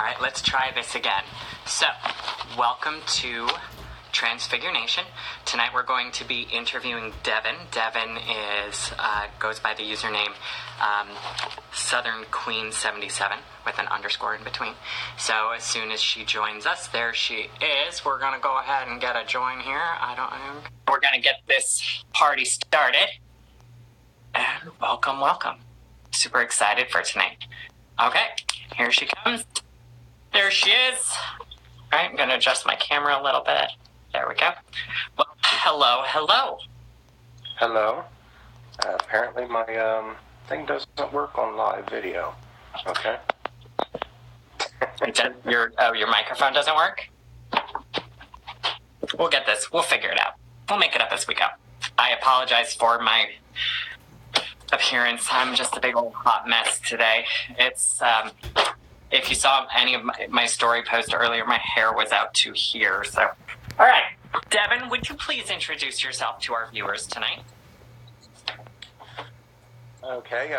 right, let's try this again. So, welcome to Transfiguration. Tonight we're going to be interviewing Devon. Devon goes by the username Southern Queen 77 with an underscore in between. So as soon as she joins us, there she is. We're gonna go ahead and get a join here. We're gonna get this party started. And welcome. Super excited for tonight. Okay, here she comes. There she is. All right, I'm gonna adjust my camera a little bit. There we go. Well, hello. Hello. Apparently my thing doesn't work on live video. Okay. Your microphone doesn't work? We'll get this. We'll figure it out. We'll make it up as we go. I apologize for my appearance. I'm just a big old hot mess today. It's if you saw any of my story post earlier, my hair was out to here. So, all right, Devon, would you please introduce yourself to our viewers tonight? Okay.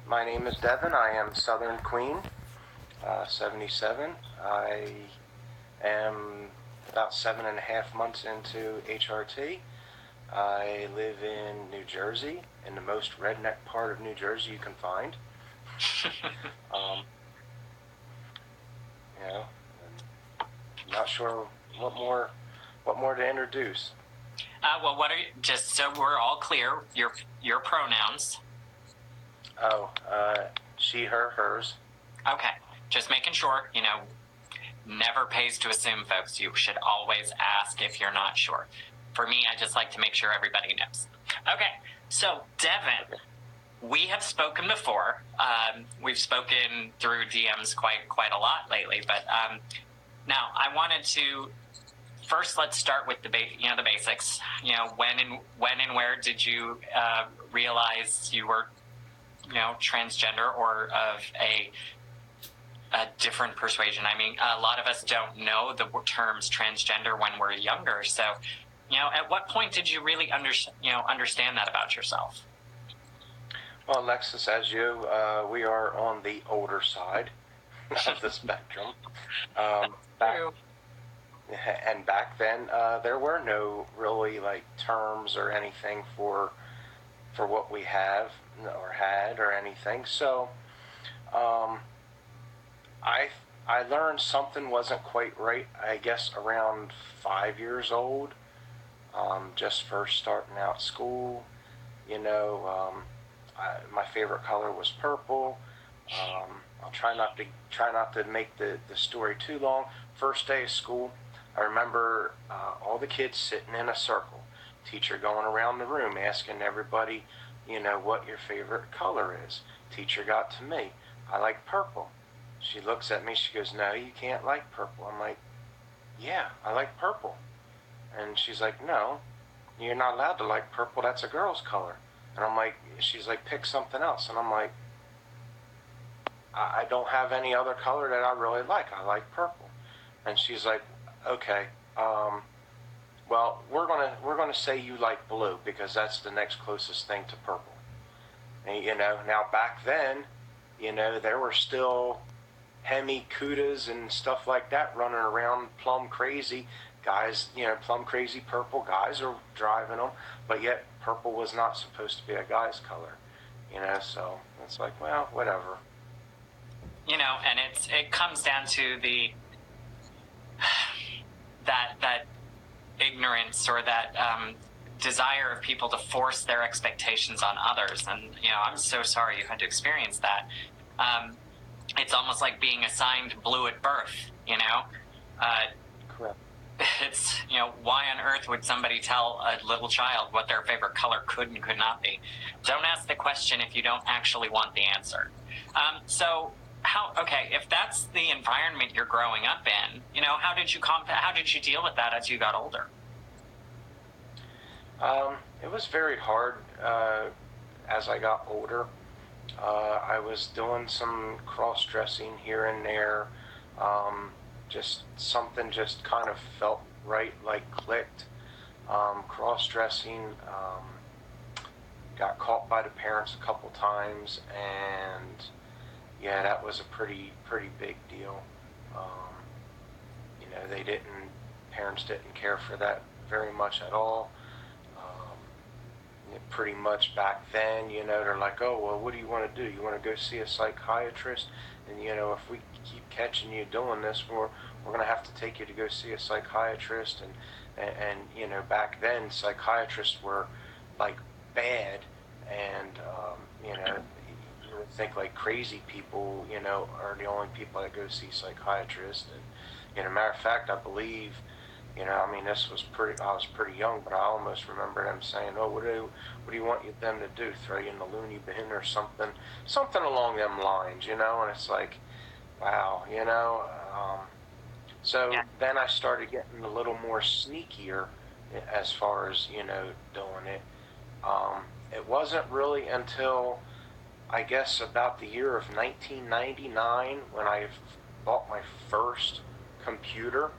My name is Devon. I am Southern Queen 77. I am about 7.5 months into HRT. I live in New Jersey, in the most redneck part of New Jersey you can find. I'm not sure what more to introduce. Well, what are you, just so we're all clear, your pronouns? Oh, she, her, hers. Okay, just making sure, never pays to assume, folks. You should always ask if you're not sure. For me, I just like to make sure everybody knows. Okay, so Devon, we have spoken before. We've spoken through DMs quite a lot lately, but now I wanted to first let's start with the basics. When and where did you realize you were transgender or of a different persuasion? I mean, a lot of us don't know the terms transgender when we're younger. So, at what point did you really understand that about yourself? Well, Alexis, as we are on the older side of the spectrum. Back then, there were no really terms or anything for what we have or had or anything. So, I learned something wasn't quite right, I guess, around 5 years old. Just first starting out school, my favorite color was purple. I'll try not to make the story too long. First day of school, I remember all the kids sitting in a circle. Teacher going around the room asking everybody, what your favorite color is. Teacher got to me. I like purple. She looks at me. She goes, "No, you can't like purple." I'm like, "Yeah, I like purple." And she's like, "No, you're not allowed to like purple. That's a girl's color." And I'm like, she's like, "Pick something else." And I'm like, I don't have any other color that I really like. I like purple. And she's like, "Okay, well, we're gonna say you like blue because that's the next closest thing to purple." And now back then, there were still Hemi Cudas and stuff like that running around plum crazy. Guys, plum crazy purple guys are driving them, but yet purple was not supposed to be a guy's color, so it's like, well, whatever. And it comes down to that ignorance or that desire of people to force their expectations on others. And, I'm so sorry you had to experience that. It's almost like being assigned blue at birth, Correct. It's, why on earth would somebody tell a little child what their favorite color could and could not be? Don't ask the question if you don't actually want the answer. If that's the environment you're growing up in, how did you deal with that as you got older? It was very hard as I got older. I was doing some cross-dressing here and there. Just something just kind of felt right, clicked. Cross-dressing, got caught by the parents a couple times, and yeah, that was a pretty big deal. Um, parents didn't care for that very much at all. Pretty much back then, they're like, oh, well, what do you want to do? You want to go see a psychiatrist? And, if we keep catching you doing this, we're going to have to take you to go see a psychiatrist. And back then, psychiatrists were, like, bad. And, you would think, like, crazy people, are the only people that go see psychiatrists. And, matter of fact, I believe, this was I was pretty young, but I almost remember them saying, oh, what do you want them to do? Throw you in the loony bin or something along them lines, and it's like, wow, So Yeah. then I started getting a little more sneakier as far as, doing it. It wasn't really until, I guess, about the year of 1999 when I bought my first computer.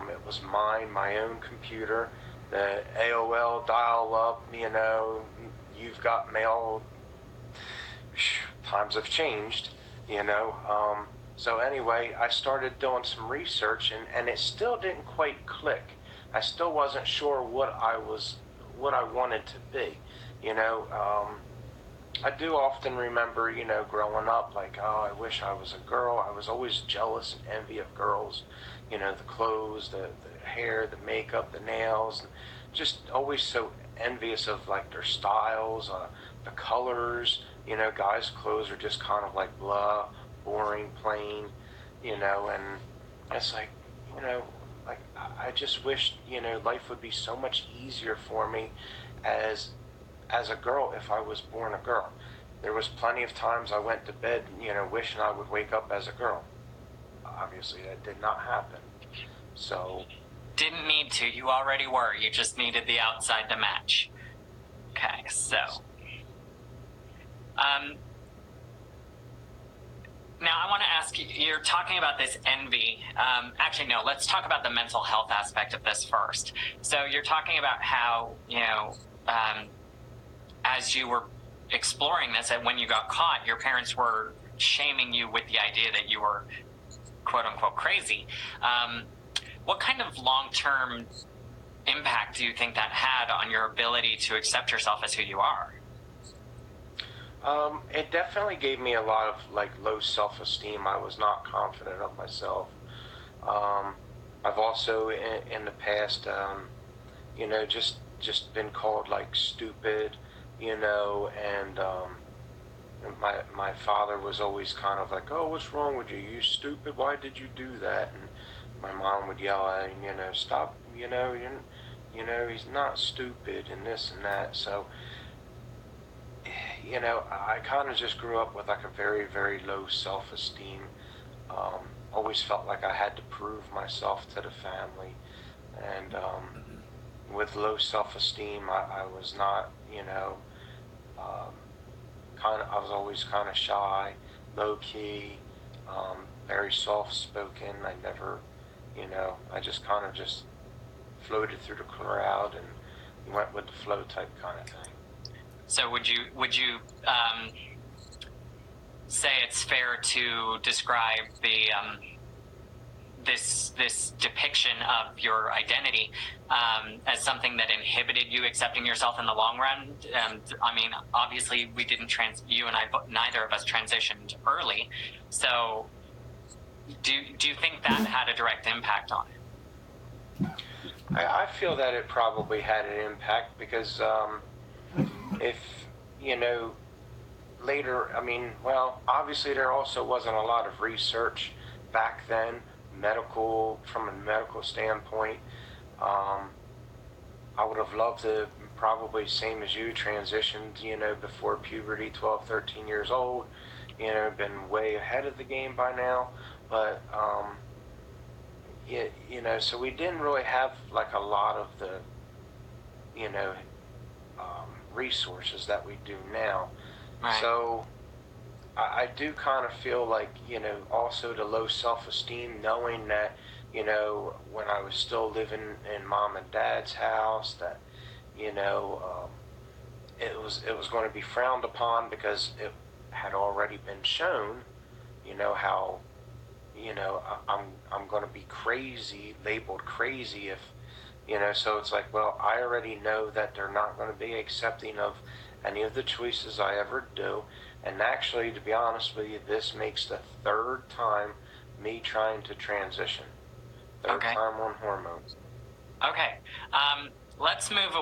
It was my own computer. The AOL dial-up, you've got mail. Times have changed, So anyway, I started doing some research, and it still didn't quite click. I still wasn't sure what I wanted to be, I do often remember, growing up, like, oh, I wish I was a girl. I was always jealous and envy of girls, the clothes, the hair, the makeup, the nails, and just always so envious of, like, their styles, the colors. Guys' clothes are just kind of like blah, boring, plain, and it's like, like, I just wish, life would be so much easier for me as a girl if I was born a girl. There was plenty of times I went to bed, wishing I would wake up as a girl. Obviously, that did not happen. So, Didn't need to. You already were. You just needed the outside to match. Okay, so. Now I want to ask you, you're talking about this envy. Actually, no, let's talk about the mental health aspect of this first. So you're talking about how, as you were exploring this and when you got caught, your parents were shaming you with the idea that you were quote unquote crazy. What kind of long-term impact do you think that had on your ability to accept yourself as who you are? It definitely gave me a lot of, like, low self-esteem. I was not confident of myself. I've also in the past, just been called, like, stupid, and my father was always kind of like, oh, what's wrong with you? You stupid? Why did you do that? And my mom would yell at him, stop, he's not stupid and this and that. So, I kind of just grew up with, like, a very, very low self-esteem. Always felt like I had to prove myself to the family. And with low self-esteem, I was not, I was always kind of shy, low-key, very soft-spoken. I never, I just kind of just floated through the crowd and went with the flow type kind of thing. So would you say it's fair to describe the this depiction of your identity as something that inhibited you accepting yourself in the long run? I mean, obviously, we didn't you and I, neither of us transitioned early. So, do you think that had a direct impact on it? I feel that it probably had an impact because if, later, I mean, well, obviously there also wasn't a lot of research back then, from a medical standpoint. I would have loved to, probably same as you, transitioned, before puberty, 12, 13 years old, been way ahead of the game by now, but, so we didn't really have, like, a lot of the, resources that we do now. Right. So I do kind of feel like, also the low self-esteem, knowing that, when I was still living in mom and dad's house, that, it was going to be frowned upon because it had already been shown, how I'm going to be crazy, labeled crazy if, so it's like, well, I already know that they're not going to be accepting of any of the choices I ever do. And actually, to be honest with you, this makes the third time me trying to transition. Third Okay. time on hormones. Okay. Let's move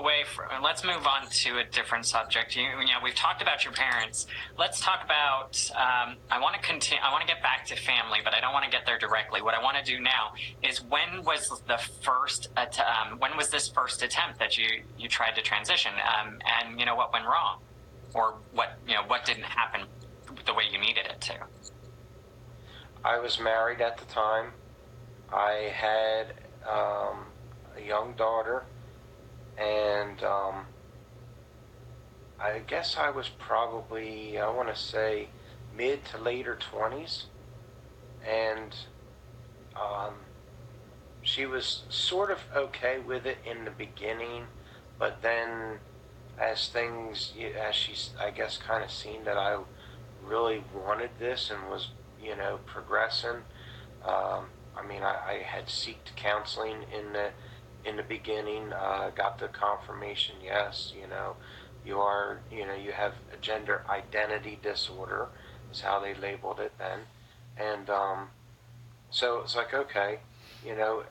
on to a different subject. We've talked about your parents. Let's talk about. I want to continue. I want to get back to family, but I don't want to get there directly. What I want to do now is when was this first attempt that you tried to transition, and what went wrong, or what didn't happen the way you needed it to. I was married at the time. I had a young daughter, and I guess I was probably, I want to say, mid to later 20s. And um, she was sort of okay with it in the beginning, but then as she's, I guess, kind of seen that I really wanted this and was, progressing. I mean, I had sought counseling in the beginning. Got the confirmation, yes, you have a gender identity disorder, is how they labeled it then, and so it's like, okay, you know,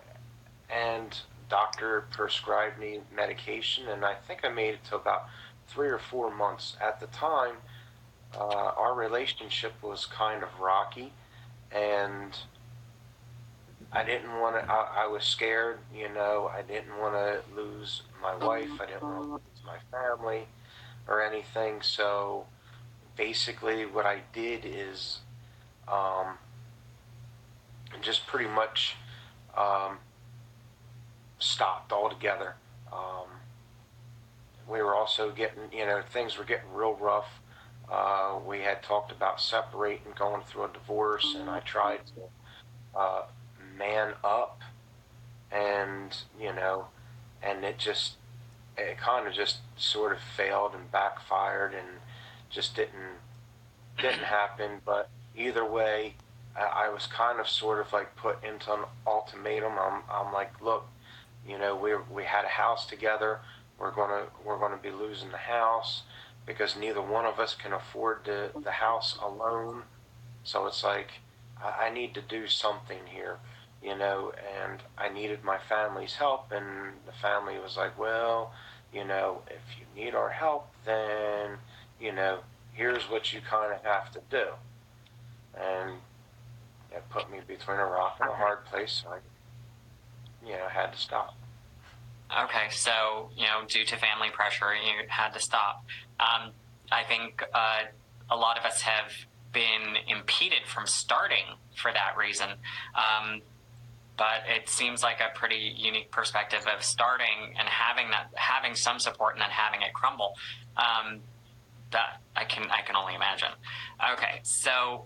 and doctor prescribed me medication, and I think I made it to about 3 or 4 months. At the time, our relationship was kind of rocky, and I didn't want to. I was scared, I didn't want to lose my wife. I didn't want to lose my family or anything. So basically, what I did is um, just pretty much um, stopped altogether. We were also getting, things were getting real rough. We had talked about separating, going through a divorce, and I tried to man up, and and it kind of just sort of failed and backfired, and just didn't happen. But either way, I was kind of sort of like put into an ultimatum. I'm like, look, we had a house together. We're gonna be losing the house because neither one of us can afford the house alone. So it's like I need to do something here, and I needed my family's help, and the family was like, well, if you need our help, then here's what you kind of have to do, and it put me between a rock and a hard place. So I, had to stop. Okay, so due to family pressure, you had to stop. I think a lot of us have been impeded from starting for that reason. But it seems like a pretty unique perspective of starting and having some support and then having it crumble. That I can only imagine. Okay, so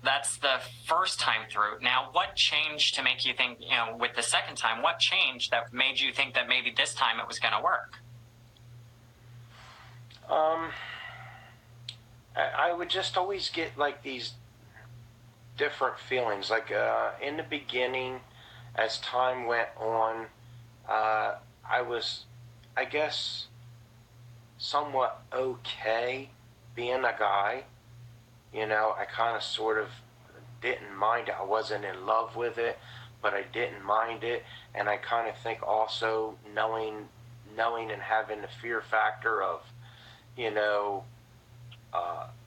that's the first time through. Now, what changed to make you think, with the second time, what changed that made you think that maybe this time it was going to work? I would just always get like these different feelings. Like in the beginning, as time went on, I was, I guess, somewhat okay being a guy. I kind of sort of didn't mind it. I wasn't in love with it, but I didn't mind it. And I kind of think also knowing and having the fear factor of,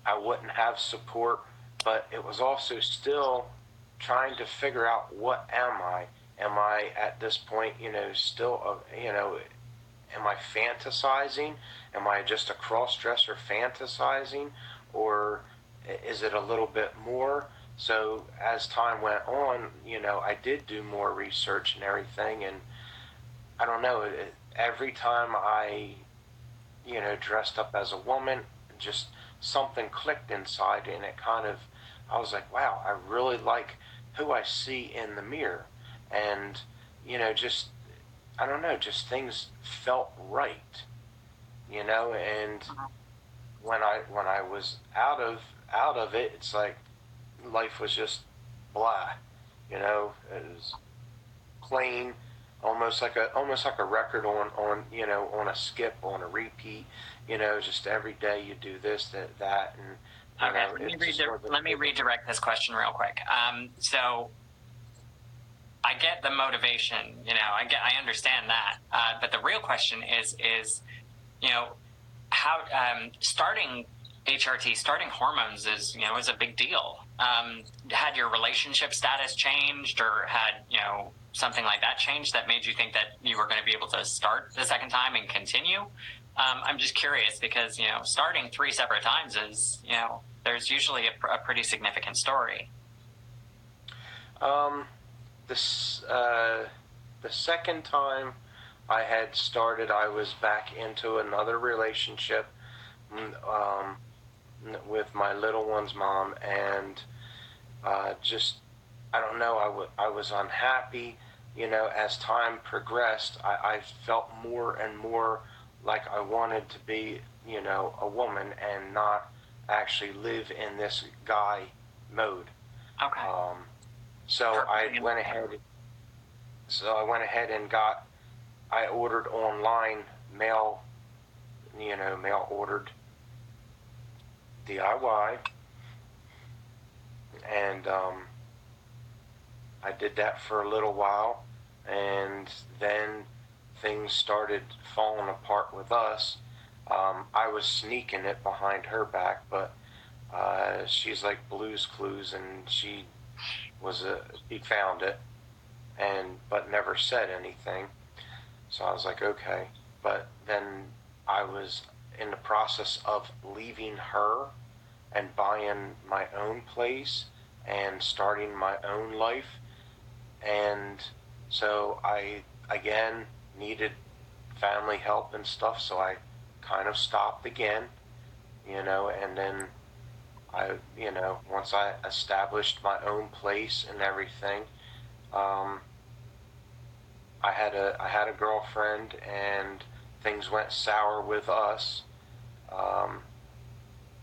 I wouldn't have support, but it was also still trying to figure out, what am I? Am I at this point, still, am I fantasizing? Am I just a cross-dresser fantasizing? Or is it a little bit more? So as time went on, I did do more research and everything, and I don't know, every time I, dressed up as a woman, just something clicked inside, and it kind of, I was like, wow, I really like who I see in the mirror. And, just, I don't know, just things felt right, and when I was out of it, it's like life was just blah, You know, it was playing almost like a record on a skip, on a repeat. You know, just every day you do this, that, and Okay, let me redirect this question real quick. So I get the motivation, I understand that. But the real question is, how starting HRT, starting hormones is a big deal. Had your relationship status changed, or had something like that changed that made you think that you were going to be able to start the second time and continue? I'm just curious because starting 3 separate times is there's usually a pretty significant story. The second time I had started, I was back into another relationship with my little one's mom, and just, I don't know, I was unhappy. As time progressed, I felt more and more like I wanted to be, a woman and not actually live in this guy mode. Okay. So I went ahead. So I went ahead and I ordered online mail ordered DIY, and I did that for a little while, and then things started falling apart with us. I was sneaking it behind her back, but she's like Blue's Clues, and she found it, but never said anything. So I was like, okay. But then I was in the process of leaving her and buying my own place and starting my own life. And so I, again, needed family help and stuff, so I kind of stopped again, and then once I established my own place and everything, I had a girlfriend, and things went sour with us.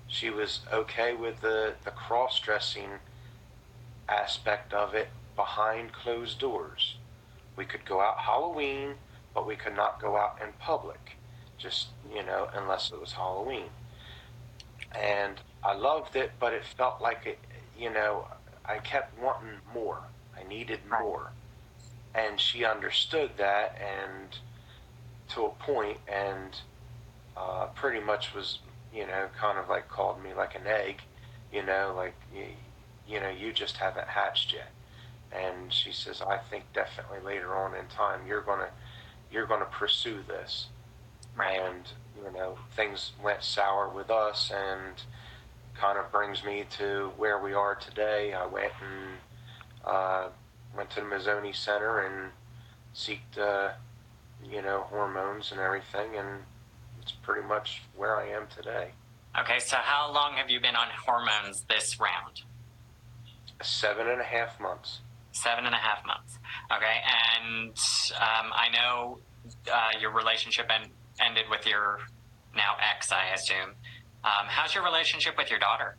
She was okay with the cross-dressing aspect of it behind closed doors. We could go out Halloween, but we could not go out in public, just, unless it was Halloween. And I loved it, but it felt like I kept wanting more. I needed more. And she understood that, and to a point, and pretty much was, kind of like called me like an egg, like, you just haven't hatched yet. And she says, I think definitely later on in time you're gonna pursue this. Right. And things went sour with us, and kind of brings me to where we are today. I went to the Mazzoni Center and seeked hormones and everything, and it's pretty much where I am today. Okay, so how long have you been on hormones this round? 7.5 months. 7.5 months. Okay, and I know your relationship ended with your now ex, I assume. How's your relationship with your daughter?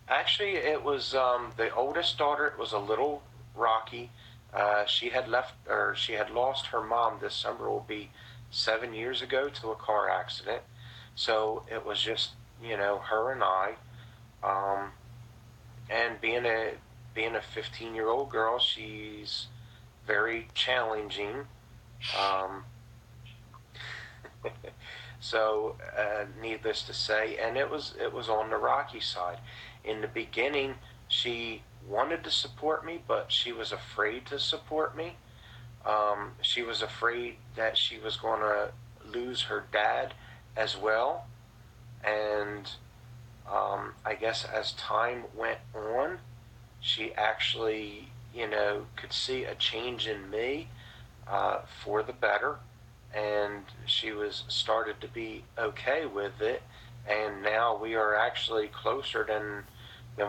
Actually, it was the oldest daughter. It was a little rocky. She had lost her mom. December will be 7 years ago to a car accident. So it was just her and I. And being a 15-year-old girl, she's very challenging. So needless to say, and it was on the rocky side. In the beginning, she wanted to support me, but she was afraid to support me. She was afraid that she was going to lose her dad as well. And I guess as time went on, she actually, could see a change in me for the better. And she started to be okay with it. And now we are actually closer than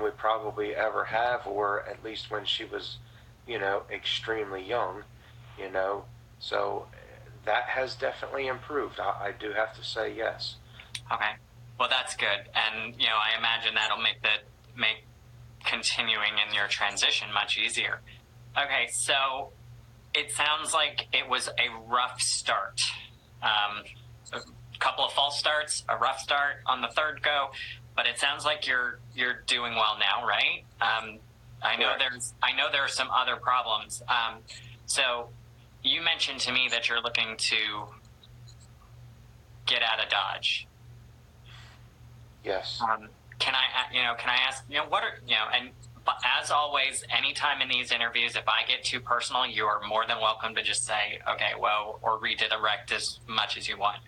we probably ever have, or at least when she was, extremely young, So that has definitely improved. I do have to say yes. Okay. Well, that's good. And, I imagine that'll make continuing in your transition much easier. Okay, so it sounds like it was a rough start. A couple of false starts, a rough start on the third go, but it sounds like you're doing well now, right? I know there are some other problems. So you mentioned to me that you're looking to get out of Dodge. Yes. Can I ask, what are, and as always, anytime in these interviews, if I get too personal, you are more than welcome to just say, okay, well, or redirect as much as you want.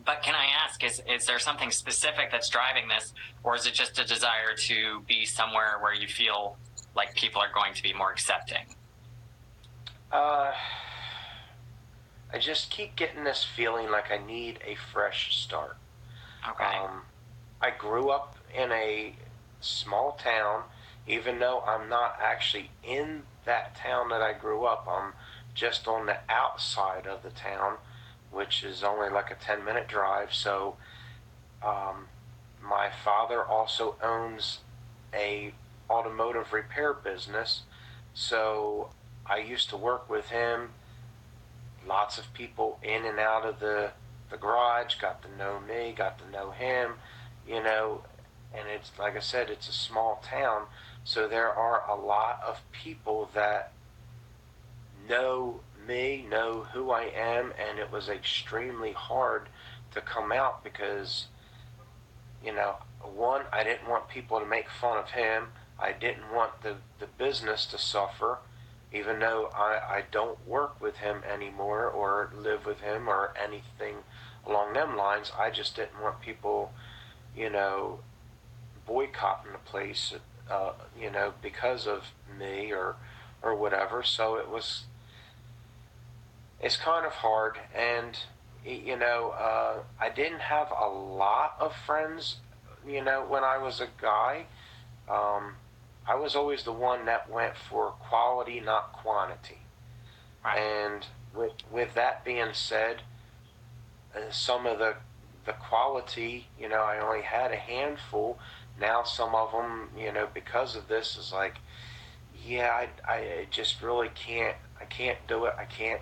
But can I ask, is there something specific that's driving this, or is it just a desire to be somewhere where you feel like people are going to be more accepting? I just keep getting this feeling like I need a fresh start. Okay. I grew up in a small town, even though I'm not actually in that town that I grew up. I'm just on the outside of the town, which is only like a 10-minute drive. So my father also owns a automotive repair business, so I used to work with him. Lots of people in and out of the garage got to know me, got to know him, and it's like I said, it's a small town, so there are a lot of people that know me, know who I am, and it was extremely hard to come out because, one, I didn't want people to make fun of him. I didn't want the business to suffer, even though I don't work with him anymore or live with him or anything along them lines. I just didn't want people, boycotting the place, because of me or whatever. So it's kind of hard, and I didn't have a lot of friends, when I was a guy. I was always the one that went for quality, not quantity. Right. And with that being said, some of the quality, I only had a handful. Now some of them, because of this, is like, yeah, I just really can't. I can't do it. I can't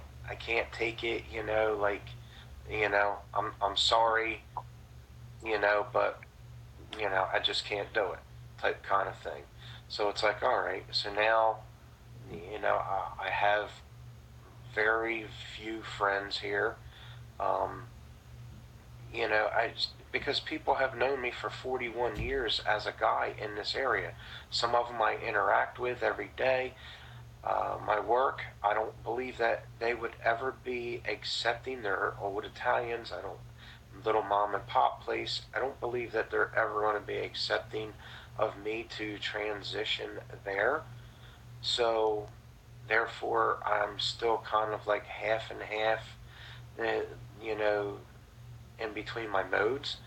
take it. I'm sorry. But I just can't do it, type kind of thing. So it's like, all right. So now, I have very few friends here. Because people have known me for 41 years as a guy in this area. Some of them I interact with every day. My work, I don't believe that they would ever be accepting. They're old Italians. Little mom and pop place. I don't believe that they're ever going to be accepting of me to transition there. So, therefore, I'm still kind of like half and half, in between my modes,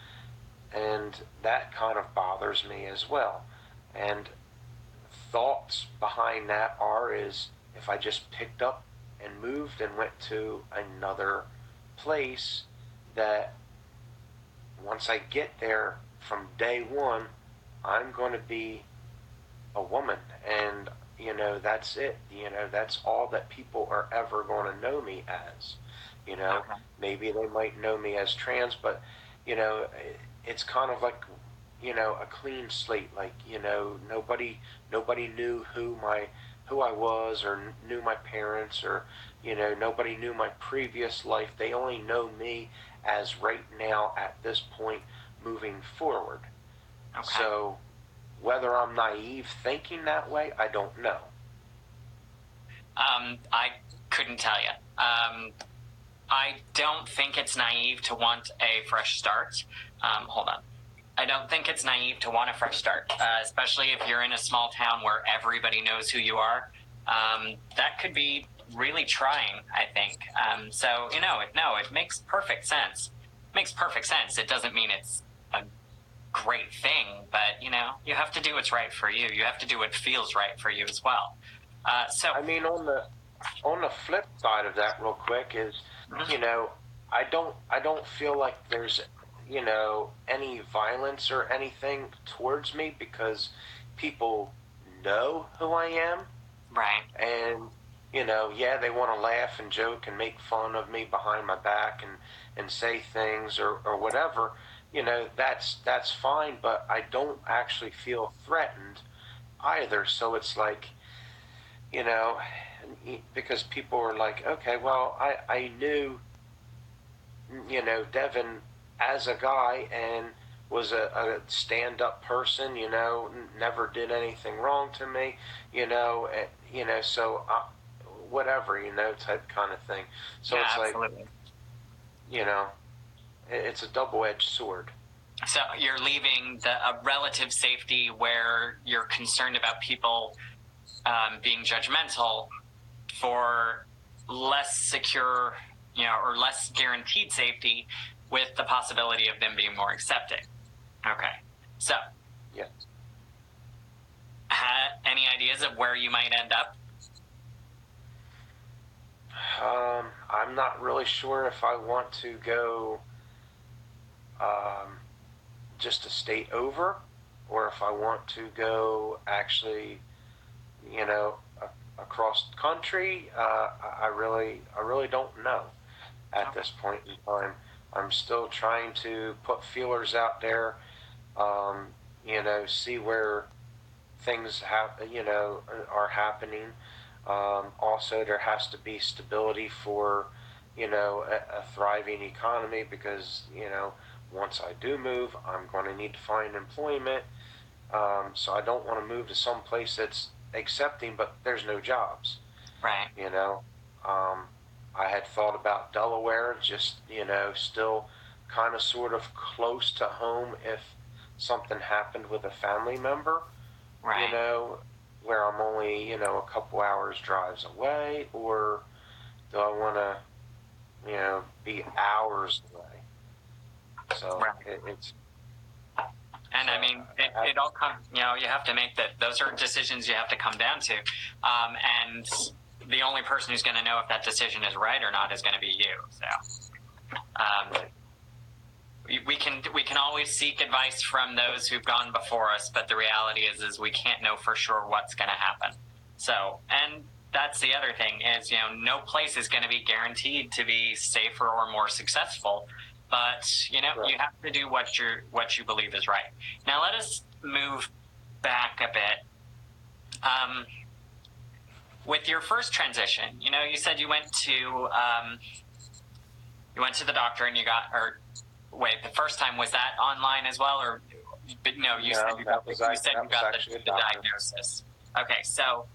and that kind of bothers me as well. And thoughts behind that is if I just picked up and moved and went to another place, that once I get there from day one, I'm going to be a woman, and that's it. That's all that people are ever going to know me as. Okay. Maybe they might know me as trans, but it's kind of like a clean slate. Like nobody knew who I was, or knew my parents, or nobody knew my previous life. They only know me as right now at this point moving forward. Okay. So whether I'm naive thinking that way, I don't know. I couldn't tell you. I don't think it's naive to want a fresh start. Hold on. I don't think it's naive to want a fresh start, especially if you're in a small town where everybody knows who you are. That could be really trying, I think. So, it makes perfect sense. It makes perfect sense. It doesn't mean it's a great thing, but, you have to do what's right for you. You have to do what feels right for you as well. I mean, on the flip side of that, real quick, is I don't feel like there's any violence or anything towards me, because people know who I am, Right. and yeah, they want to laugh and joke and make fun of me behind my back and say things or whatever. That's fine, but I don't actually feel threatened either. So it's like, you know, because people are like, okay, well, I knew, Devon as a guy and was a stand-up person, never did anything wrong to me, so whatever, type kind of thing. So Yeah, it's like, absolutely. it's a double-edged sword. So you're leaving a relative safety where you're concerned about people being judgmental for less secure, or less guaranteed safety, with the possibility of them being more accepting. Okay. So, Yeah. Any ideas of where you might end up? I'm not really sure if I want to go just a state over, or if I want to go actually, across the country. I really don't know at this point in time. I'm still trying to put feelers out there, see where things are happening. Also, there has to be stability for, a thriving economy, because, once I do move, I'm going to need to find employment. So I don't want to move to some place that's accepting, but there's no jobs. Right. I had thought about Delaware, just, still kind of sort of close to home if something happened with a family member, Right. where I'm only, a couple hours drives away, or do I want to, be hours away? So Right. it's. And I mean, it all comes, you have to make that, those are decisions you have to come down to. And the only person who's going to know if that decision is right or not is going to be you. So, we can always seek advice from those who've gone before us, but the reality is we can't know for sure what's going to happen. So, and that's the other thing is, no place is going to be guaranteed to be safer or more successful. But Right. you have to do what you believe is right. Now let us move back a bit. With your first transition, you said you went to the doctor and you got, or wait, the first time, was that online as well, or? But no, you said you got the diagnosis. Okay, so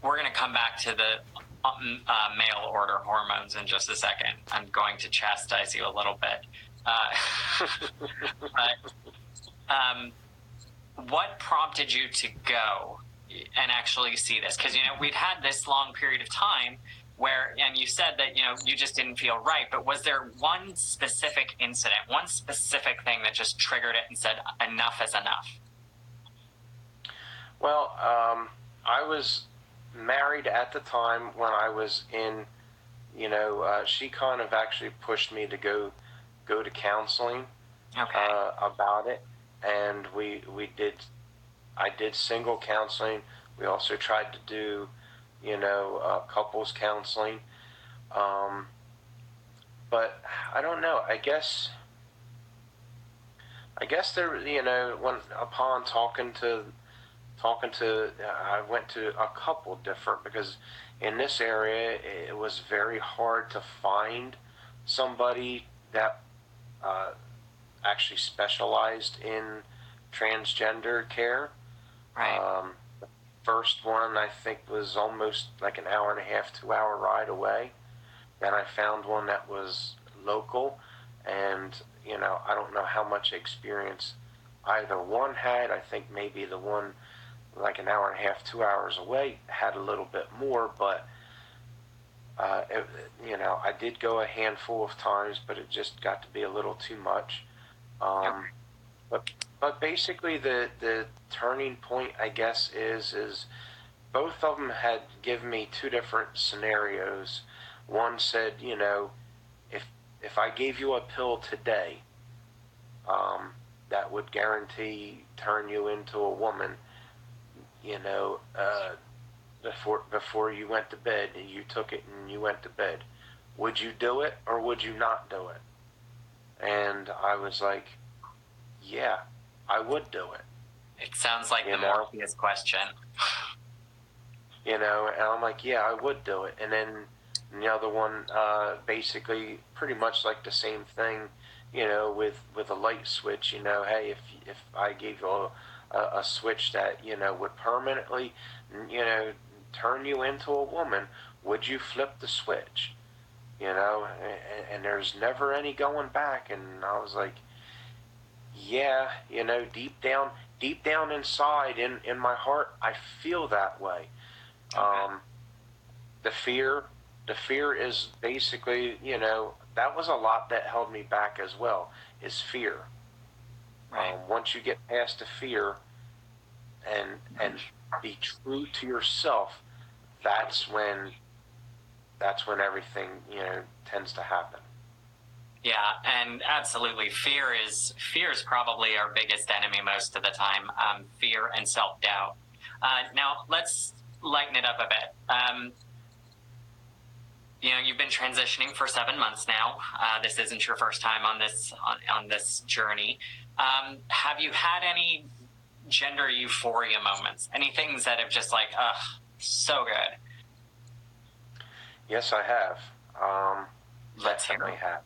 we're going to come back to the mail order hormones in just a second. I'm going to chastise you a little bit. But what prompted you to go and actually see this? Because, we'd had this long period of time where, and you said that, you just didn't feel right, but was there one specific incident, one specific thing that just triggered it and said, enough is enough? Well, I was married at the time when I was in, she kind of actually pushed me to go to counseling. Okay. About it, and I did single counseling. We also tried to do, couples counseling. But I don't know. I guess there, when upon I went to a couple different, because in this area it was very hard to find somebody that actually specialized in transgender care. Right. The first one I think was almost like an hour and a half, 2 hour ride away. Then I found one that was local, and I don't know how much experience either one had. I think maybe the one like an hour and a half, 2 hours away had a little bit more, but I did go a handful of times, but it just got to be a little too much. But basically the turning point, I guess, is both of them had given me two different scenarios. One said, if I gave you a pill today, that would guarantee turn you into a woman, you know, before you went to bed, and you took it and you went to bed, would you do it or would you not do it? And I was like, yeah, I would do it. It sounds like the know? Morpheus question. You know, and I'm like, yeah, I would do it. And then the other one, basically pretty much like the same thing, you know, with a light switch, you know, hey, if I gave you a switch that, you know, would permanently, you know, turn you into a woman, would you flip the switch? You know, and there's never any going back. And I was like, yeah, you know, deep down inside in my heart, I feel that way. Okay. The fear is basically, you know, that was a lot that held me back as well, is fear. Right. Once you get past the fear and be true to yourself, that's when everything, you know, tends to happen. Yeah, and absolutely, fear is probably our biggest enemy most of the time. Fear and self-doubt. Now let's lighten it up a bit. You know, you've been transitioning for 7 months now. This isn't your first time on this journey. Have you had any gender euphoria moments? Any things that have just like, so good? Yes, I have. Let's hear Definitely it. have.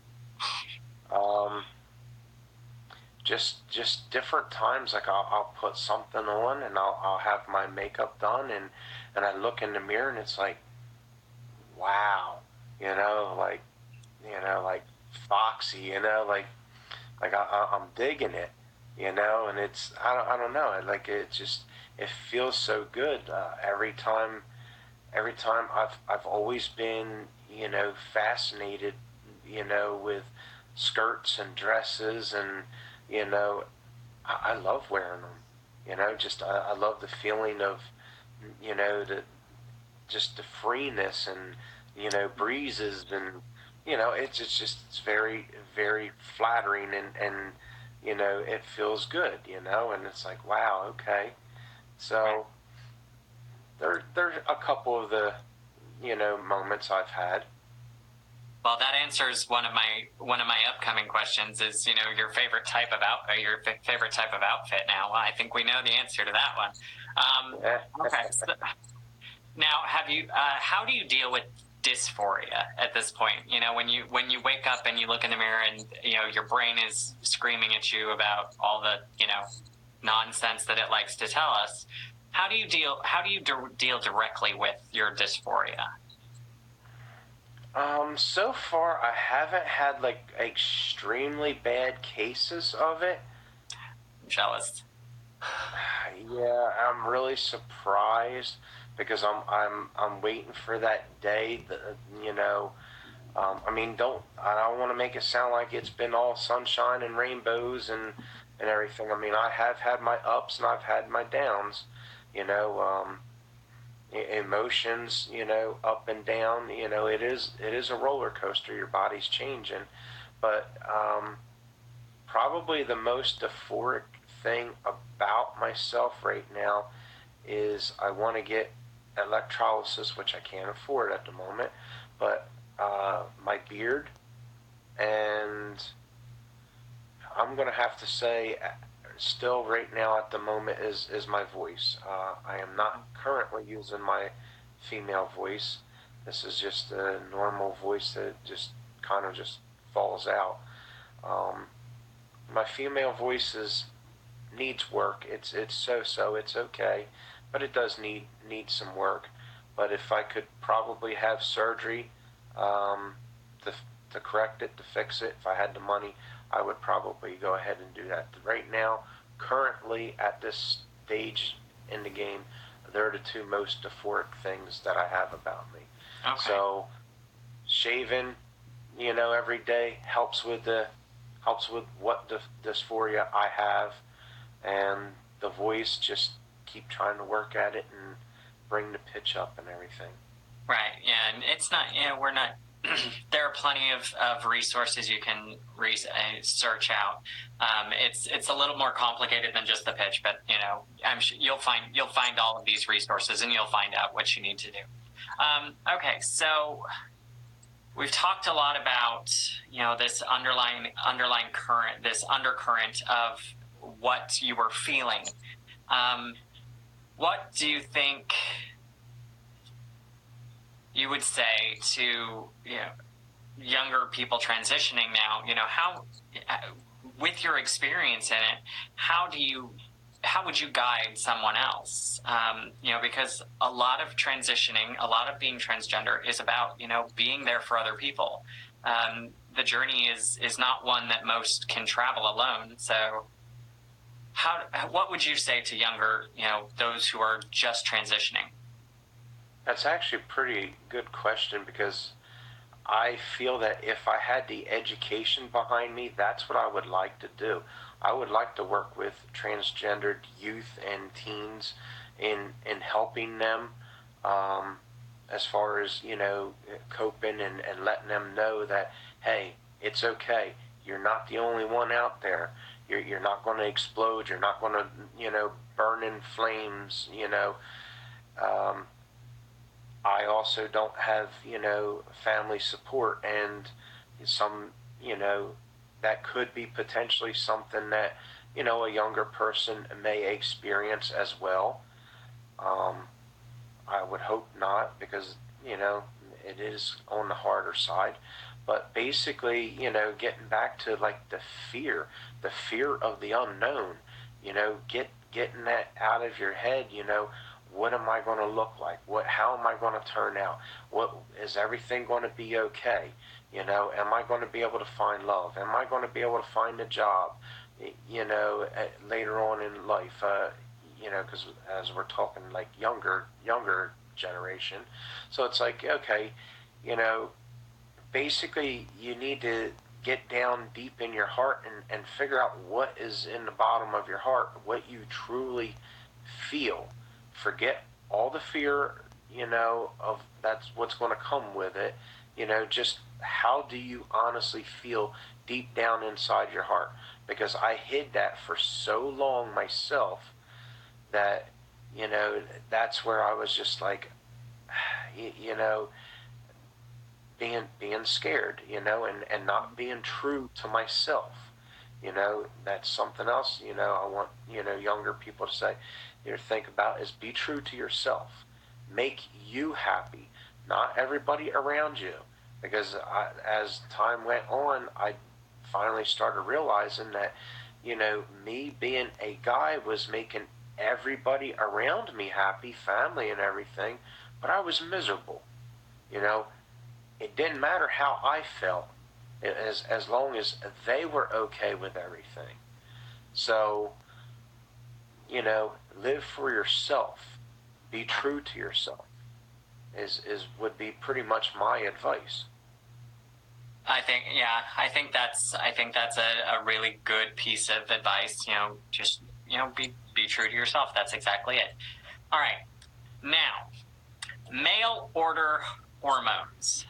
Just different times, like I'll put something on and I'll have my makeup done, and I look in the mirror and it's like, wow, you know, like foxy, you know, like I'm digging it, you know, and it's I don't know, like it just it feels so good every time. I've always been, you know, fascinated, you know, with skirts and dresses, and you know, I love wearing them. You know, just I love the feeling of, you know, just the freeness and, you know, breezes, and you know, it's very very flattering, and you know, it feels good, you know, and it's like, wow, okay. So there's a couple of the, you know, moments I've had. Well, that answers one of my upcoming questions. Is, you know, your favorite type of favorite type of outfit? Now, I think we know the answer to that one. Okay. So, now, have you? How do you deal with dysphoria at this point? You know, when you wake up and you look in the mirror and, you know, your brain is screaming at you about all the, you know, nonsense that it likes to tell us. How do you deal directly with your dysphoria? So far I haven't had like extremely bad cases of it. I'm jealous. Yeah, I'm really surprised because I'm waiting for that day that, you know, I mean, I don't want to make it sound like it's been all sunshine and rainbows and everything. I mean, I have had my ups and I've had my downs, you know, emotions, you know, up and down. You know, it is a roller coaster. Your body's changing, but probably the most euphoric thing about myself right now is I want to get electrolysis, which I can't afford at the moment, but my beard, and I'm going to have to say, still right now at the moment, is my voice. I am not currently using my female voice. This is just a normal voice that just kind of just falls out. My female voice needs work. It's so it's okay, but it does need some work. But if I could probably have surgery, to correct it, to fix it, if I had the money, I would probably go ahead and do that. Right now, currently at this stage in the game, they're the two most euphoric things that I have about me. Okay. So shaving, you know, every day helps with what the dysphoria I have, and the voice, just keep trying to work at it and bring the pitch up and everything. Right. Yeah, and it's not. You know, we're not. there are plenty of resources you can search out. It's a little more complicated than just the pitch, but I'm sure you'll find all of these resources, and you'll find out what you need to do. Okay, so we've talked a lot about this underlying current, this undercurrent of what you were feeling. What do you think you would say to younger people transitioning now? How, with your experience in it, how would you guide someone else? Because a lot of transitioning, a lot of being transgender is about being there for other people. The journey is not one that most can travel alone. So what would you say to younger, those who are just transitioning? That's actually a pretty good question, because I feel that if I had the education behind me, that's what I would like to do. I would like to work with transgendered youth and teens in helping them, as far as coping and letting them know that, hey, it's okay. You're not the only one out there. You're not going to explode. You're not going to burn in flames. I also don't have, family support, and some, that could be potentially something that, a younger person may experience as well. I would hope not, because, it is on the harder side. But basically, getting back to like the fear of the unknown, getting that out of your head, what am I going to look like? How am I going to turn out? Is everything going to be okay? Am I going to be able to find love? Am I going to be able to find a job? Later on in life, because as we're talking like younger generation, so it's like, okay, basically you need to get down deep in your heart and figure out what is in the bottom of your heart, what you truly feel. Forget all the fear, of that's what's going to come with it. Just how do you honestly feel deep down inside your heart? Because I hid that for so long myself that, that's where I was just like, being scared, and not being true to myself. That's something else, I want, younger people to say, think about is be true to yourself. Make you happy, not everybody around you. Because as time went on, I finally started realizing that, me being a guy was making everybody around me happy, family and everything, but I was miserable. It didn't matter how I felt, as long as they were okay with everything. So, live for yourself, be true to yourself, would be pretty much my advice. I think that's a really good piece of advice. Just be true to yourself. That's exactly it. All right, now, mail order hormones.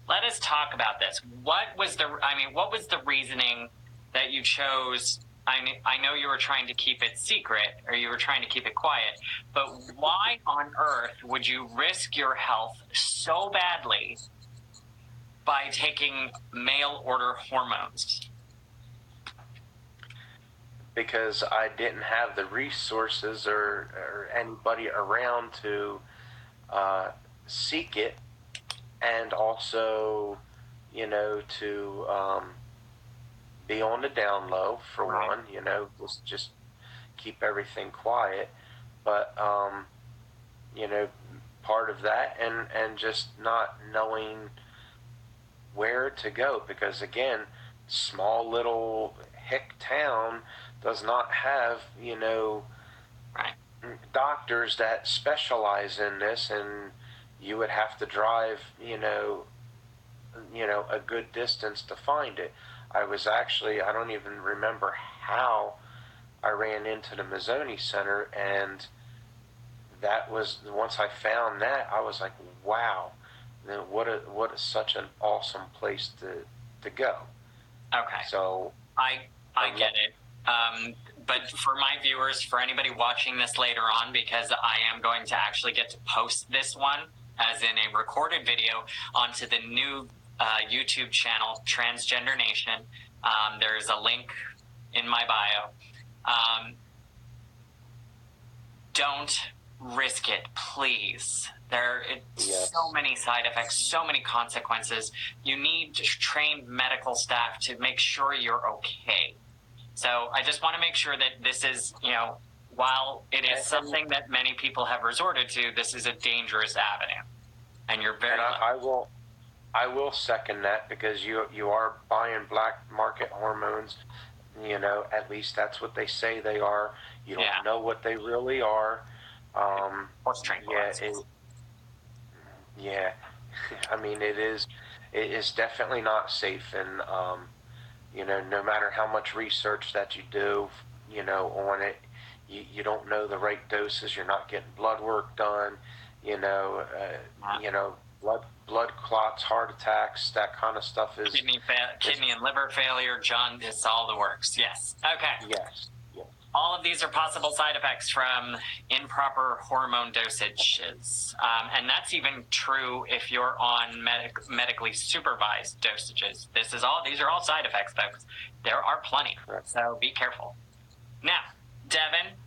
Let us talk about this. What was the reasoning that you chose? I know you were trying to keep it secret, or you were trying to keep it quiet, but why on earth would you risk your health so badly by taking mail order hormones? Because I didn't have the resources or anybody around to seek it, and also, to be on the down low, for Right. one, just keep everything quiet. But, part of that, and just not knowing where to go, because again, small little hick town does not have, Right. doctors that specialize in this, and you would have to drive, a good distance to find it. I don't even remember how I ran into the Mazzoni Center, and that was, once I found that, I was like, wow, then what is such an awesome place to go. Okay. So I get it. But for my viewers, for anybody watching this later on, because I am going to actually get to post this one as in a recorded video onto the new YouTube channel, Transgender Nation. There's a link in my bio. Don't risk it, please. So many side effects, so many consequences. You need trained medical staff to make sure you're okay. So I just want to make sure that this is, while it is something that many people have resorted to, this is a dangerous avenue. And you're very. And I will second that, because you are buying black market hormones. At least that's what they say they are. You don't know what they really are. Horse tranquilizers. Yeah. I mean, it is definitely not safe, and no matter how much research that you do, on it, you don't know the right doses. You're not getting blood work done. Blood clots, heart attacks, that kind of stuff is kidney and liver failure, jaundice, all the works. Yes. Okay. Yes. All of these are possible side effects from improper hormone dosages. And that's even true if you're on medically supervised dosages. These are all side effects, folks. There are plenty. Correct. So be careful. Now, Devon,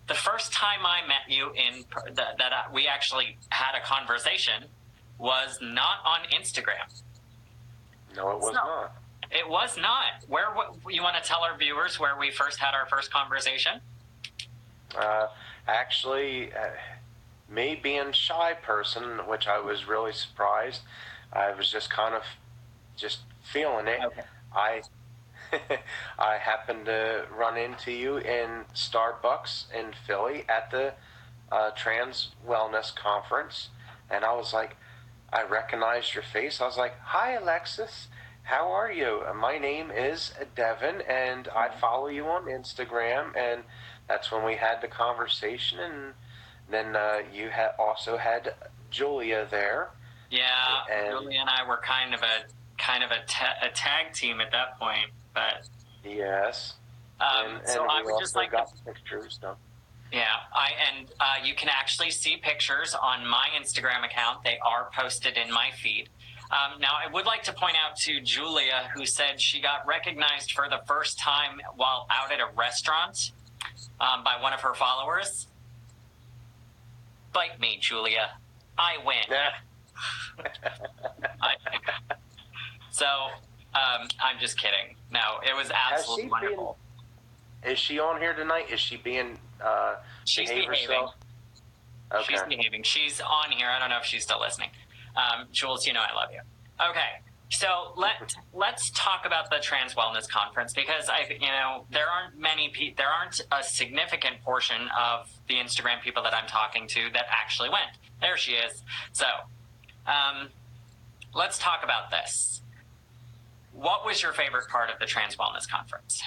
the first time I met you we actually had a conversation was not on Instagram. No, it was not. It was not. You want to tell our viewers where we first had our first conversation? Actually, me being shy person, which I was really surprised. I was just kind of feeling it. Okay. I happened to run into you in Starbucks in Philly at the Trans Wellness Conference, and I was like, I recognized your face. I was like, "Hi, Alexis. How are you? My name is Devon, and I follow you on Instagram." And that's when we had the conversation. And then you also had Julia there. Yeah, Julia and I were kind of a tag team at that point. But yes, so I would just like got pictures done. Yeah, you can actually see pictures on my Instagram account. They are posted in my feed. Now, I would like to point out to Julia, who said she got recognized for the first time while out at a restaurant by one of her followers. Bite me, Julia. I win. Yeah. So, I'm just kidding. No, it was absolutely wonderful. Is she on here tonight? Is she being She's behaving. Okay. She's behaving. She's on here. I don't know if she's still listening. Jules, I love you. Okay, so let's talk about the Trans Wellness Conference, because there aren't a significant portion of the Instagram people that I'm talking to that actually went. There she is. So, let's talk about this. What was your favorite part of the Trans Wellness Conference?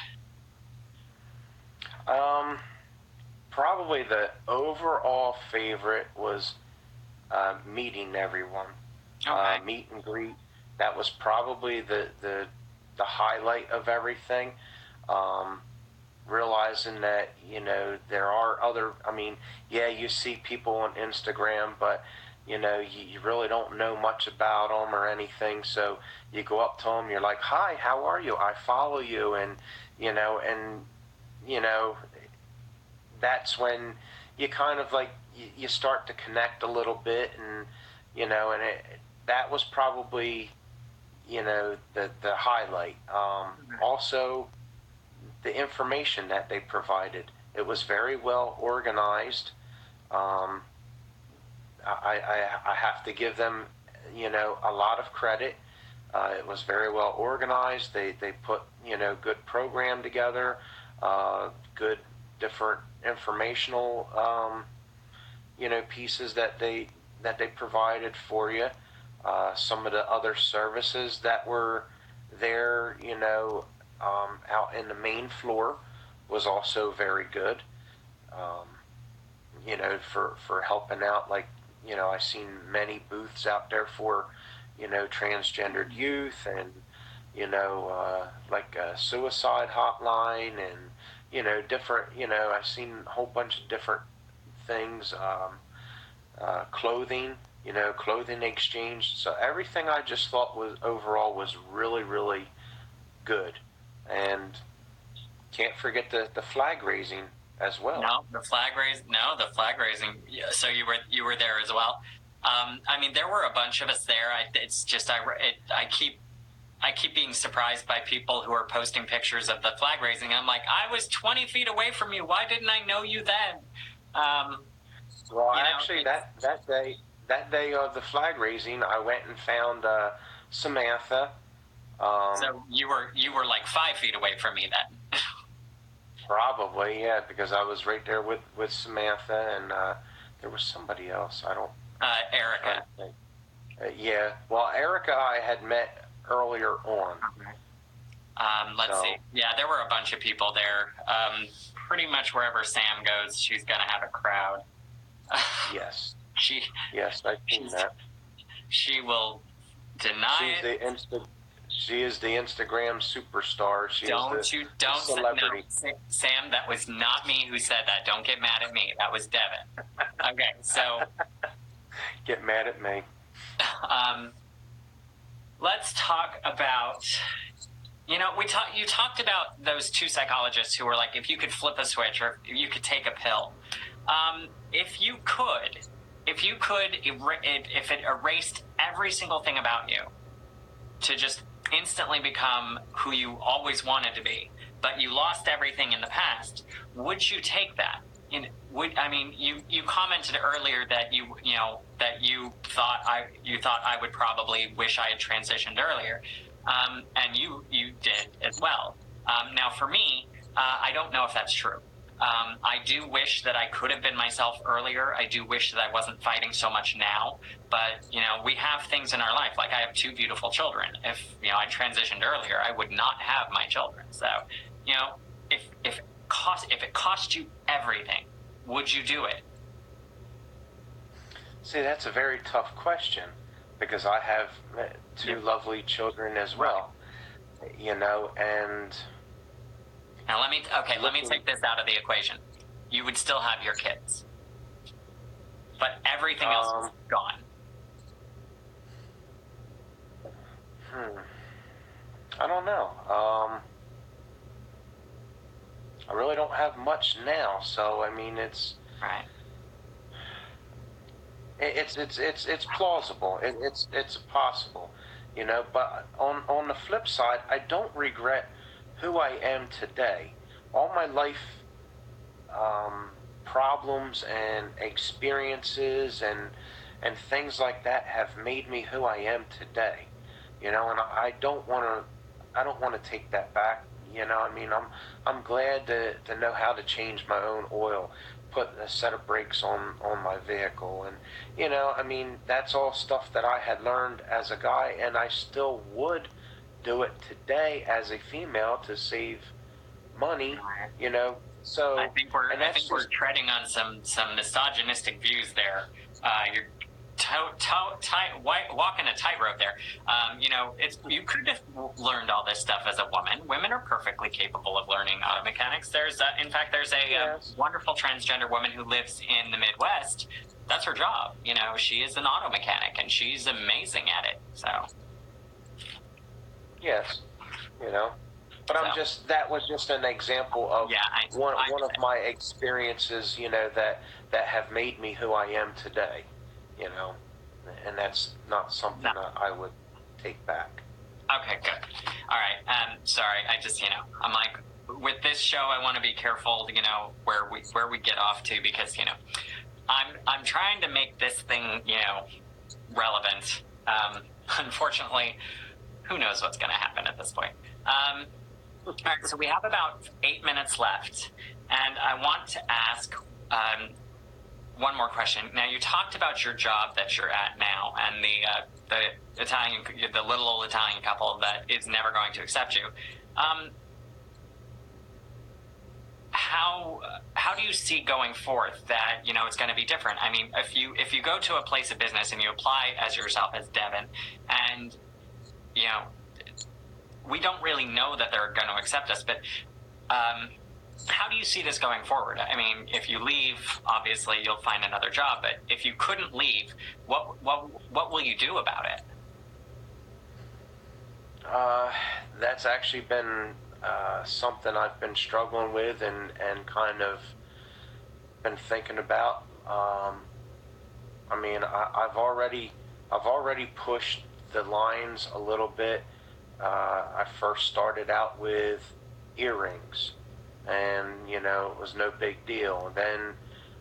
Probably the overall favorite was meeting everyone. Okay. Meet and greet. That was probably the highlight of everything. Realizing that there are other. I mean, you see people on Instagram, but you really don't know much about them or anything. So you go up to them, you're like, "Hi, how are you? I follow you," and that's when you kind of like you start to connect a little bit, and that was probably the highlight. Also, the information that they provided, it was very well organized. I have to give them a lot of credit. It was very well organized. They put good program together, good different informational pieces that they provided for you. Some of the other services that were there, out in the main floor was also very good. For helping out, like I seen many booths out there for transgendered youth, and like a suicide hotline, and different. I've seen a whole bunch of different things. Clothing, clothing exchange. So everything I just thought was overall was really, really good, and can't forget the flag raising as well. No, the flag raising. No, the flag raising. Yeah, so you were there as well. I mean, there were a bunch of us there. It's just I keep being surprised by people who are posting pictures of the flag raising. I'm like, I was 20 feet away from you. Why didn't I know you then? Well, actually, that day of the flag raising, I went and found Samantha. So you were like 5 feet away from me then. Probably, yeah, because I was right there with Samantha, and there was somebody else. I don't. Erica. Yeah. Well, Erica I had met earlier on. Okay. Let's see. Yeah, there were a bunch of people there. Pretty much wherever Sam goes, she's gonna have a crowd. Yes. Yes, I've seen that. She will deny it. She is the Instagram superstar. Don't celebrity. No, Sam, that was not me who said that. Don't get mad at me. That was Devon. Okay, so get mad at me. Let's talk about. You talked about those two psychologists who were like, if you could flip a switch or if you could take a pill. If it erased every single thing about you to just instantly become who you always wanted to be, but you lost everything in the past, would you take that? You commented earlier that you thought I would probably wish I had transitioned earlier, and you did as well. Now for me, I don't know if that's true. I do wish that I could have been myself earlier. I do wish that I wasn't fighting so much now. But, we have things in our life. Like I have two beautiful children. If, I transitioned earlier, I would not have my children. So, if it cost you everything, would you do it? See, that's a very tough question because I have two lovely children as well, and... Now let me take this out of the equation. You would still have your kids, but everything else is gone. I don't know. I really don't have much now, so I mean it's right. It's plausible. It's possible, But on the flip side, I don't regret who I am today. All my life problems and experiences and things like that have made me who I am today. And I don't want to take that back. I'm glad to know how to change my own oil, put a set of brakes on my vehicle, and that's all stuff that I had learned as a guy, and I still would do it today as a female to save money, So I think we're treading on some misogynistic views there. You're walking a tightrope there. You could have learned all this stuff as a woman. Women are perfectly capable of learning auto mechanics. There's a wonderful transgender woman who lives in the Midwest. That's her job. She is an auto mechanic and she's amazing at it. So. Yes, but that was just an example of one of my experiences, that have made me who I am today, and that's not something that I would take back. Okay, good. All right. Sorry, I just, I'm like, with this show, I want to be careful, where we get off to, because, I'm trying to make this thing, relevant. Unfortunately, who knows what's going to happen at this point. All right, so we have about 8 minutes left, and I want to ask one more question. Now, you talked about your job that you're at now, and the little old Italian couple that is never going to accept you. How do you see going forth that it's going to be different? I mean, if you go to a place of business and you apply as yourself as Devon, and And, you know, we don't really know that they're going to accept us, but how do you see this going forward? I mean, if you leave, obviously you'll find another job, but if you couldn't leave, what will you do about it? That's actually been something I've been struggling with and kind of been thinking about. I mean, I've already pushed the lines a little bit. I first started out with earrings, and you know, it was no big deal. And then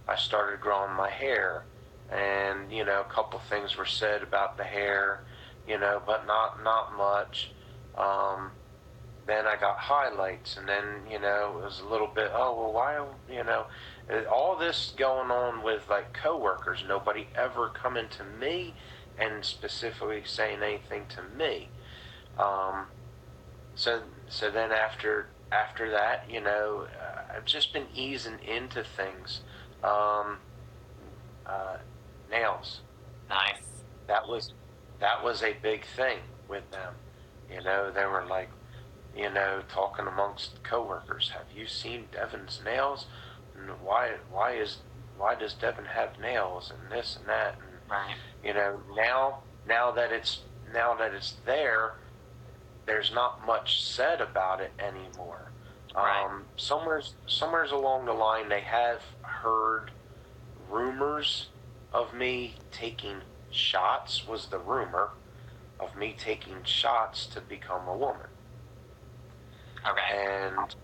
I started growing my hair, and you know, a couple things were said about the hair, you know, but not much. Then I got highlights, and then you know, it was a little bit. Oh well, why, you know, all this going on with like coworkers. Nobody ever coming to me and specifically saying anything to me. So then after that, you know, I've just been easing into things. Nails. Nice. That was a big thing with them. You know, they were like, you know, talking amongst coworkers. Have you seen Devon's nails? And why does Devon have nails and this and that? And, right. You know, now that it's there, there's not much said about it anymore. Right. Somewhere's along the line, they have heard rumors of me taking shots. Was the rumor of me taking shots to become a woman? Okay. And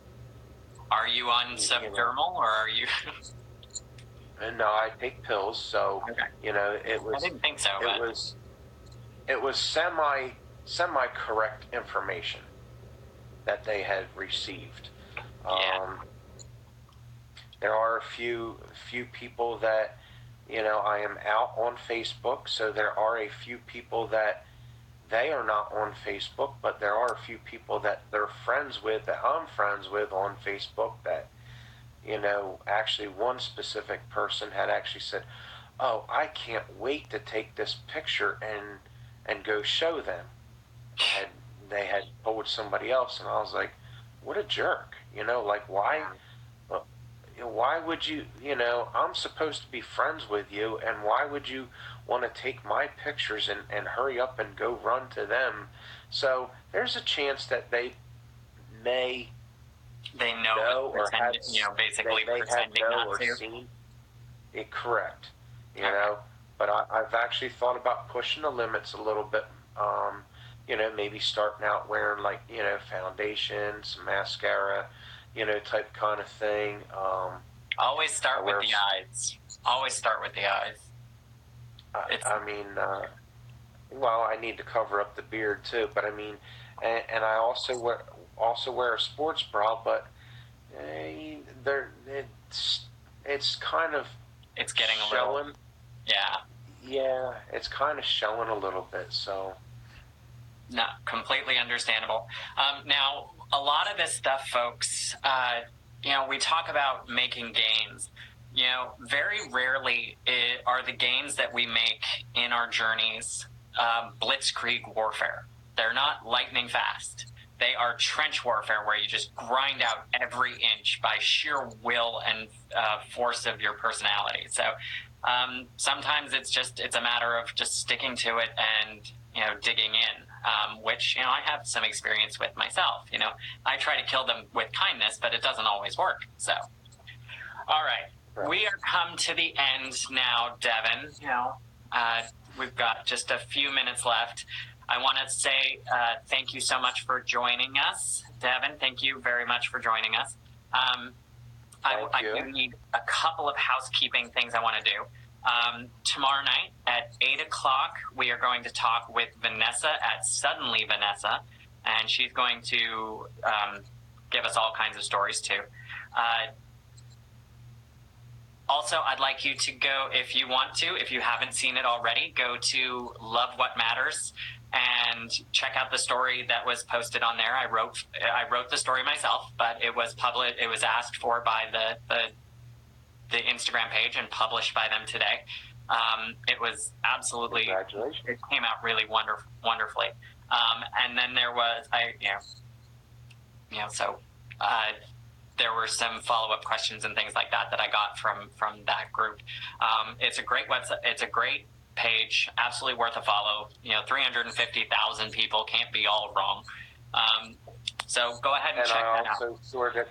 are you on subdermal, or are you? And no, I take pills, so okay. You know, it was. I didn't think so. It was semi correct information that they had received. Yeah. There are a few people that, you know, I am out on Facebook, so there are a few people that they are not on Facebook, but there are a few people that they're friends with, that I'm friends with on Facebook, that, you know, actually one specific person had actually said, oh, I can't wait to take this picture and go show them. They had told somebody else, and I was like, what a jerk, you know, like why would you, you know, I'm supposed to be friends with you, and why would you want to take my pictures and hurry up and go run to them? So there's a chance that they know or have, you know, basically pretending not to. Seen it correct, you know. But I've actually thought about pushing the limits a little bit. You know, maybe starting out wearing like, you know, foundation, some mascara, you know, type kind of thing. Always start with the eyes. Always start with the eyes. I mean, well, I need to cover up the beard too, but I mean, and I also wear a sports bra, but it's kind of getting showing. A little, yeah, it's kind of showing a little bit. So no, completely understandable. Now, a lot of this stuff, folks, you know, we talk about making gains. You know, very rarely are the gains that we make in our journeys blitzkrieg warfare. They're not lightning fast. They are trench warfare, where you just grind out every inch by sheer will and force of your personality. So sometimes it's a matter of just sticking to it and, you know, digging in, which, you know, I have some experience with myself. You know, I try to kill them with kindness, but it doesn't always work. So, all right. We are come to the end now, Devon. You know, we've got just a few minutes left. I want to say thank you so much for joining us, Devon. Thank you very much for joining us. I do need a couple of housekeeping things I want to do. Tomorrow night at 8 o'clock, we are going to talk with Vanessa at Suddenly Vanessa, and she's going to give us all kinds of stories too. Also, I'd like you to go, if you want to, if you haven't seen it already, go to Love What Matters and check out the story that was posted on there. I wrote the story myself, but it was published. It was asked for by the Instagram page and published by them today. It was absolutely, Congratulations. it came out really wonderfully. And then there was, so there were some follow-up questions and things like that I got from that group. It's a great website. It's a great page, absolutely worth a follow. 350,000 people can't be all wrong. So go ahead and check that out. And I also sort of,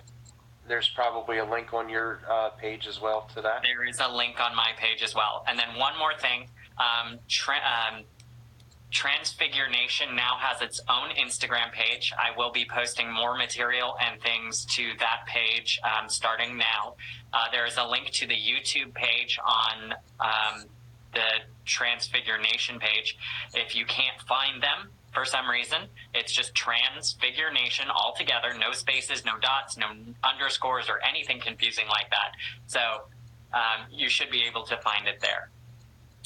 there's probably a link on your page as well to that. There is a link on my page as well. And then one more thing, Transfigure Nation now has its own Instagram page. I will be posting more material and things to that page starting now. There is a link to the YouTube page on the Transfigure Nation page. If you can't find them for some reason, it's just Transfigure Nation all together, no spaces, no dots, no underscores, or anything confusing like that. So you should be able to find it there.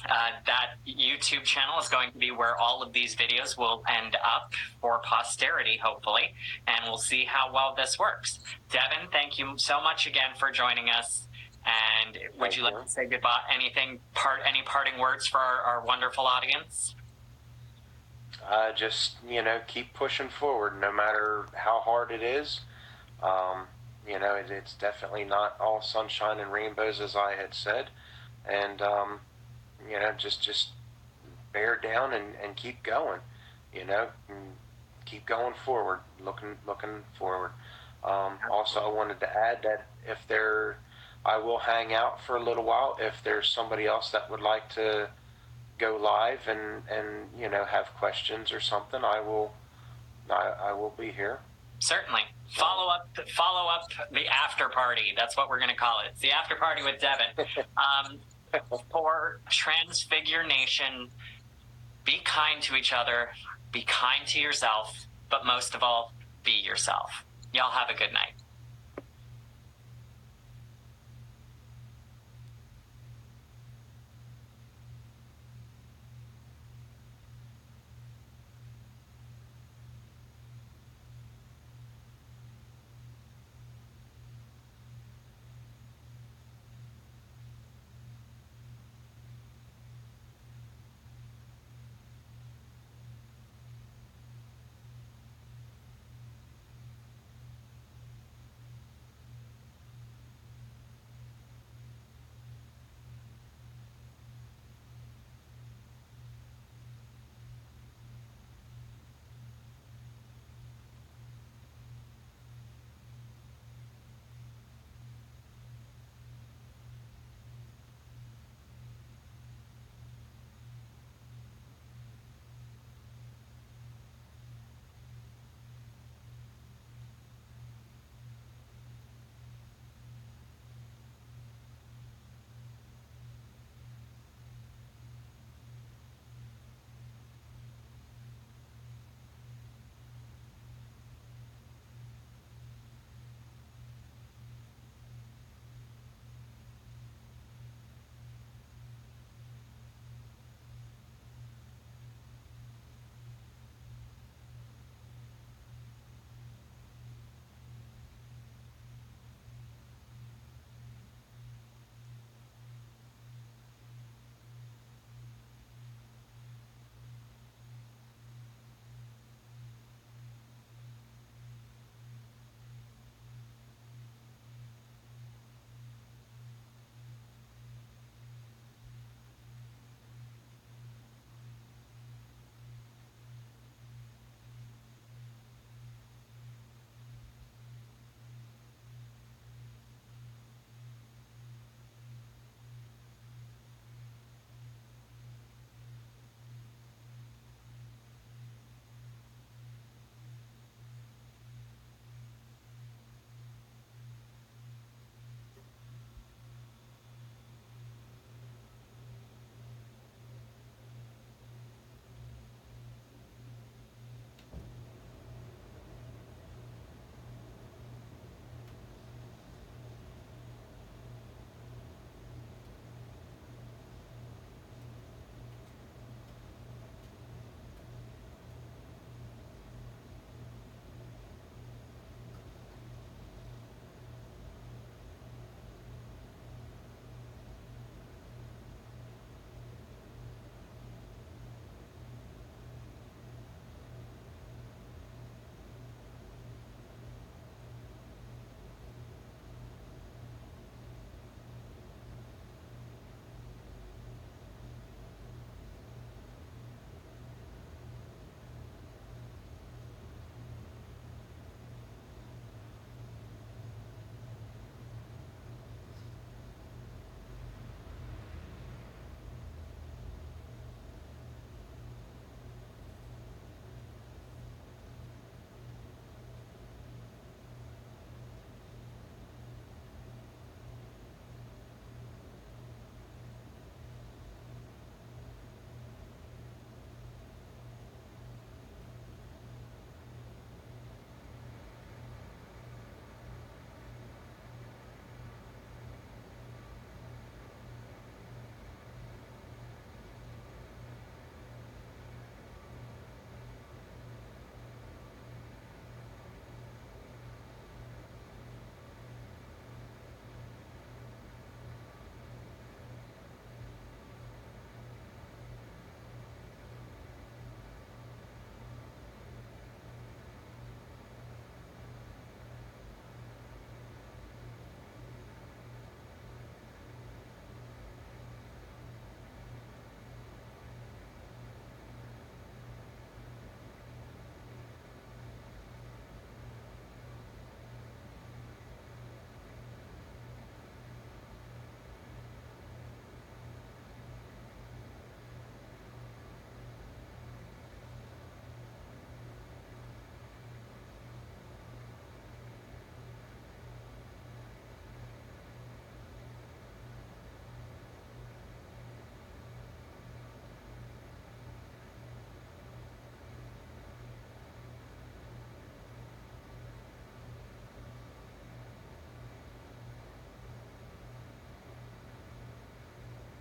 That YouTube channel is going to be where all of these videos will end up for posterity, hopefully, and we'll see how well this works. Devon, thank you so much again for joining us. And would you like to say goodbye? Any parting words for our wonderful audience? Just, keep pushing forward no matter how hard it is. It's definitely not all sunshine and rainbows, as I had said. And, just bear down and keep going, and keep going forward, looking forward. Also, I wanted to add that I will hang out for a little while. If there's somebody else that would like to go live and have questions or something, I will be here. Certainly. Follow up the after party. That's what we're going to call it. It's the after party with Devon. For Transfigure Nation, be kind to each other, be kind to yourself, but most of all, be yourself. Y'all have a good night.